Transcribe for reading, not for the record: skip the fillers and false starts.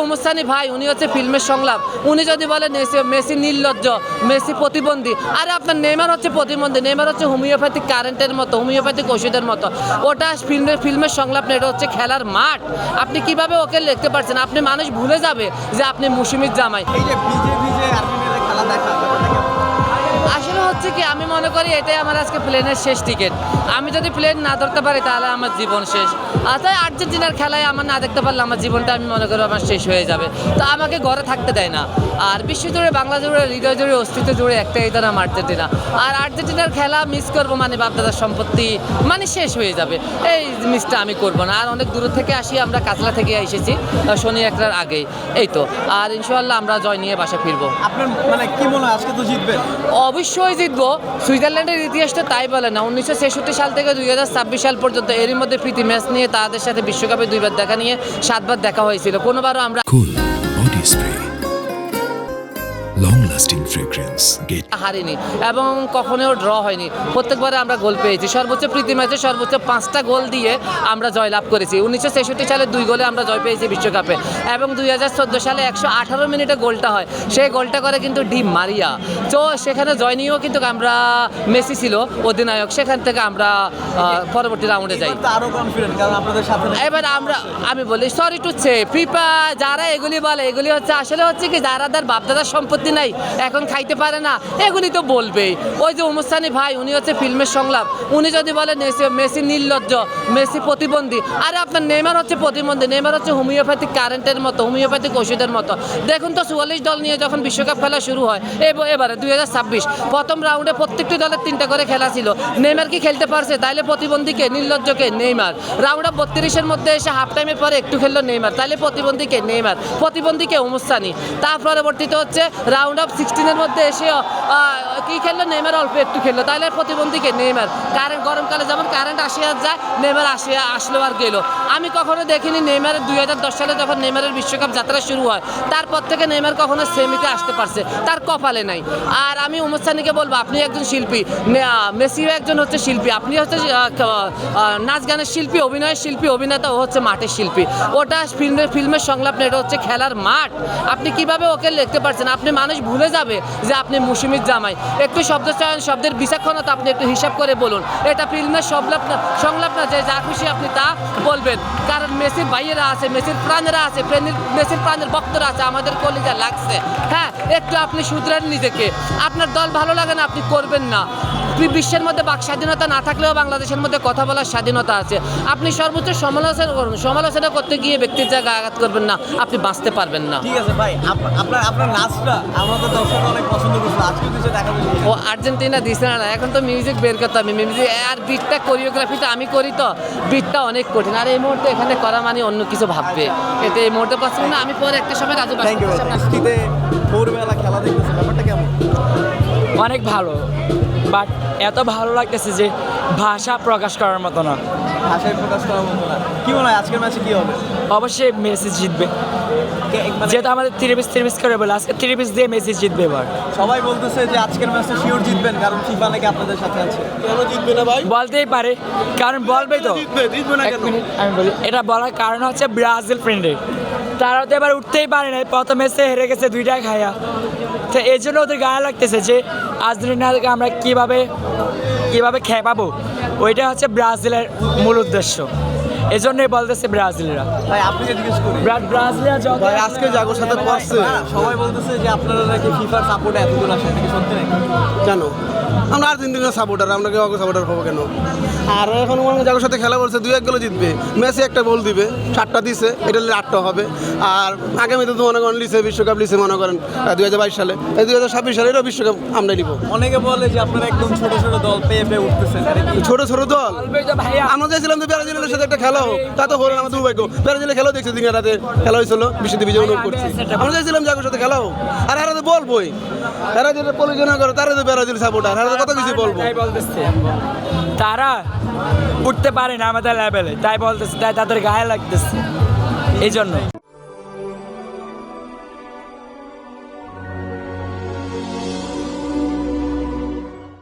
উমুসানি ভাই উনি হচ্ছে ফিল্মের সংলাপ। উনি যদি বলেন মেসি নির্লজ্জ, মেসি প্রতিবন্ধী, আরে আপনার নেইমার হচ্ছে প্রতিবন্ধী, নেইমার হচ্ছে হোমিওপ্যাথিক কারেন্টের মতো, হোমিওপ্যাথিক ওষুধের মতো। ওটা ফিল্মের সংলাপ না, এটা হচ্ছে খেলার মাঠ। আপনি কিভাবে ওকে লিখতে পারছেন? আপনি মানুষ ভুলে যাবে যে আপনি মৌসুমীর জামাই। এই যে ভিজে ভিজে আর্জেন্টিনার খেলা দেখা আসলে হচ্ছে কি, আমি মনে করি এটাই আমার আজকে প্লেনের শেষ টিকিট। আমি যদি প্লেন না ধরতে পারি তাহলে আমার জীবন শেষ। তাই আর্জেন্টিনার খেলায় আমার না দেখতে পারলে আমার জীবনটা আমি মনে করি আমার শেষ হয়ে যাবে। তো আমাকে ঘরে থাকতে দেয় না। আর বিশ্ব জুড়ে, বাংলা জুড়ে, হৃদয় জুড়ে, অস্তিত্ব জুড়ে একটাই তার নাম আর্জেন্টিনা। আর আর্জেন্টিনার খেলা মিস করবো মানে বাপদাদার সম্পত্তি মানে শেষ হয়ে যাবে, এই মিসটা আমি করবো না। আর অনেক দূর থেকে আসি, আমরা কাছলা থেকে এসেছি শনি একটার আগেই, এই তো। আর ইনশাআল্লাহ আমরা জয় নিয়ে বাসা ফিরবো। আপনার মানে কি মনে হয় আজকে তো জিতবেন? অবশ্যই জিতবো। সুইজারল্যান্ডের ইতিহাসটা তাই বলে না। 1966 সাল থেকে 2026 সাল পর্যন্ত এরই মধ্যে প্রীতি ম্যাচ নিয়ে তাদের সাথে বিশ্বকাপে 2বার দেখা নিয়ে 7বার দেখা হয়েছিল। কোনোবারও আমরা Cool body spray. Long lasting fragrance. Get হারিনি এবং কখনোও ড্র হয়নি। প্রত্যেকবারে আমরা গোল পেয়েছি। সর্বোচ্চ প্রীতি ম্যাচে সর্বোচ্চ 5টা গোল দিয়ে আমরা জয়লাভ করেছি। 1966 সালে 2 গোলে আমরা জয় পেয়েছি বিশ্বকাপে, এবং 2014 সালে 118 মিনিটে গোলটা হয়। সেই গোলটা করে কিন্তু ডি মারিয়া। তো সেখানে জয় নিয়েও কিন্তু আমরা, মেসি ছিল অধিনায়ক, সেখান থেকে আমরা পরবর্তী রাউন্ডে যাই। এবার তো আরো কনফিডেন্ট, কারণ আপনাদের সাথে এবার আমি বলি সরি টু সে, ফিফা যারা এগুলি বলে এগুলি হচ্ছে আসলে হচ্ছে কি, যারা তার বাপদাদার সম্পত্তি নাই, এখন খাইতে পারে না, এগুলি তো বলবেই। ওই যে উমুসানি ভাই উনি হচ্ছে ফিল্মের সংলাপ। উনি যদি বলেন মেসি নির্লজ্জ, মেসি প্রতিবন্ধী, আরে আপনার নেইমার হচ্ছে প্রতিবন্ধী, নেইমার হচ্ছে হোমিওপ্যাথিক কারেন্টের মতো, হোমিওপ্যাথিক ওষুধের মতো। দেখুন তো 44 দল নিয়ে যখন বিশ্বকাপ খেলা শুরু হয় এবারে 2026 প্রথম রাউন্ডে প্রত্যেকটি দলের 3টা করে খেলা ছিল। নেইমার কি খেলতে পারছে? তাইলে প্রতিবন্ধীকে, নির্লজ্জকে নেইমার। রাউন্ড অফ 32-এর মধ্যে এসে হাফ টাইমের পরে একটু খেললো নেইমার, তাইলে প্রতিবন্ধীকে নেইমার, প্রতিবন্ধীকে উমুসানি। তার পরবর্তীতে হচ্ছে রাউন্ড অফ 16-এর মধ্যে এসে কি খেললো নেইমার, অল্প একটু খেললো, তাহলে প্রতিবন্ধীকে নেইমার। কারেন্ট গরমকালে যেমন কারেন্ট আসে আর যায়, নেইমার আসলো আর গেল। আমি কখনো দেখিনি নেইমারের 2010 সালে যখন নেইমারের বিশ্বকাপ যাত্রা শুরু হয় তারপর থেকে নেইমার কখনো সেমিতে আসতে পারছে, তার কপালে নাই। আর আমি উমুসানিকে বলবো, আপনি একজন শিল্পী, মেসিও একজন হচ্ছে শিল্পী, আপনি হচ্ছে নাচ গানের শিল্পী, অভিনয়ের শিল্পী, অভিনেতা, ও হচ্ছে মাঠের শিল্পী। ওটা ফিল্মের সংলাপ না, এটা হচ্ছে খেলার মাঠ। আপনি কিভাবে ওকে লিখতে পারছেন? আপনি মানুষ ভুলে যাবে যে আপনি মৌসুমীর জামাই। একটু শব্দ চয়ন, শব্দের বিচক্ষণতা আপনি একটু হিসাব করে বলুন। এটা ফিল্মের সংলাপ না যে যা খুশি আপনি তা বলবেন। কারণ মেসির ভাইয়েরা আছে, মেসির প্রাণেরা আছে, মেসির প্রাণের ভক্তরা আছে, আমাদের কলিজা লাগছে। হ্যাঁ, একটু আপনি শুধরান নিজেকে। আপনার দল ভালো লাগে না, আপনি করবেন না। বিশ্বের মধ্যে বাক স্বাধীনতা না থাকলেও বাংলাদেশের মধ্যে কথা বলার স্বাধীনতা আছে। আপনি সর্বোচ্চ সমালোচনা করুন, সমালোচনা করতে গিয়ে ব্যক্তির জায়গায় আঘাত করবেন না, আপনি বাঁচতে পারবেন না। ঠিক আছে ভাই, আপনার নাচটা আমাদের দর্শক অনেক পছন্দ করছে, আজকে কিছু দেখাবেন? ও আর্জেন্টিনা দিছে না, এখন তো মিউজিক বের করতে হবে। মিউজিক আর বিটটা, কোরিওগ্রাফিটা আমি করি, তো বিটটা অনেক কঠিন। আর এই মুহূর্তে এখানে করা মানে অন্য কিছু ভাববে, এটা এই মুহূর্তে পছন্দ না। আমি পরে একটা সময় রাজু থ্যাংক ইউ। শীতে ভোরবেলা খেলা দেখতেছেন, ব্যাপারটা কেমন? অনেক ভালো, বাট এত ভালো লাগতেছে যে ভাষা প্রকাশ করার মতো না। ভাষায় প্রকাশ করার মতো না। কি মনে হয় আজকের ম্যাচে কি হবে? অবশ্যই মেসি জিতবে, মানে যেহেতু আমাদের 3-পিস করে বলে, আজকে 3-পিস দিয়ে মেসি জিতবে। এবার সবাই বলতেছে যে আজকের ম্যাচে শিওর জিতবেন, কারণ ফিফা নাকি আপনাদের সাথে আছে। কেন জিতবে না ভাই? বলতেই পারে, কারণ বলবেই তো। জিতবে না এক কেন? মিনিট আমি বলি, এটা বলার কারণ হচ্ছে ব্রাজিল ফ্রেন্ডের, তারা তো এবার উঠতেই পারে না, প্রথম ম্যাচে হেরে গেছে 2টা খায়া। তো এই জন্য ওদের গায়ে লাগতেছে যে আর্জেন্টিনাকে আমরা কীভাবে খেপাবো, ওইটা হচ্ছে ব্রাজিলের মূল উদ্দেশ্য। এই জন্যই বলতেছে ব্রাজিলরা। ভাই আপনাকে জিজ্ঞেস করি, ব্রাজিলরা যত ভাই আজকে জাগোর সাথে পড়ছে সবাই বলতেছে যে আপনারা নাকি ফিফার সাপোর্টে এতদূর আসেন, নাকি সত্যি নাকি? কেন? আমরা আর্জেন্টিনার সাপোর্টার, আমরা কেউ সাপোর্টার হবো কেন? আর এখন জাগোর সাথে খেলা বলছে 2-1 গোলে জিতবে, মেসি একটা গোল দিবে, 7টা দিছে, এটা 8টা হবে। আর আগামীতে তো মনে করেন লিসে বিশ্বকাপ লিসে মনে করেন 2022 সালে, এই 2026 সালে এটাও বিশ্বকাপ আমরা নিব। অনেকে বলে যে আপনারা একদম ছোট ছোট দল পেয়ে উঠতেছেন। ছোট ছোট দল, বলবেই তো ভাইয়া। আমরা চাইছিলাম যে ব্রাজিলের সাথে একটা খেলা হোক, তা তো হলো না। আমার দুর্ভাগ্য, ব্রাজিলের খেলাও দেখছি, দিন রাতে খেলা হয়েছিল, বিশ্বতে বিজয় অনুভব করছি। আমরা চাইছিলাম জাগোর সাথে খেলা হোক। আর এরা তো বলবোই, এরা যেটা পরিচালনা করে তারা তো ব্রাজিল সাপোর্টার, এরা তো কত কিছু বলবো। তাই বলতেছে, তারা উঠতে পারে না আমাদের লেভেলে, তাই বলতেছে, তাই তাদের গায়ে লাগতেছে এই জন্য।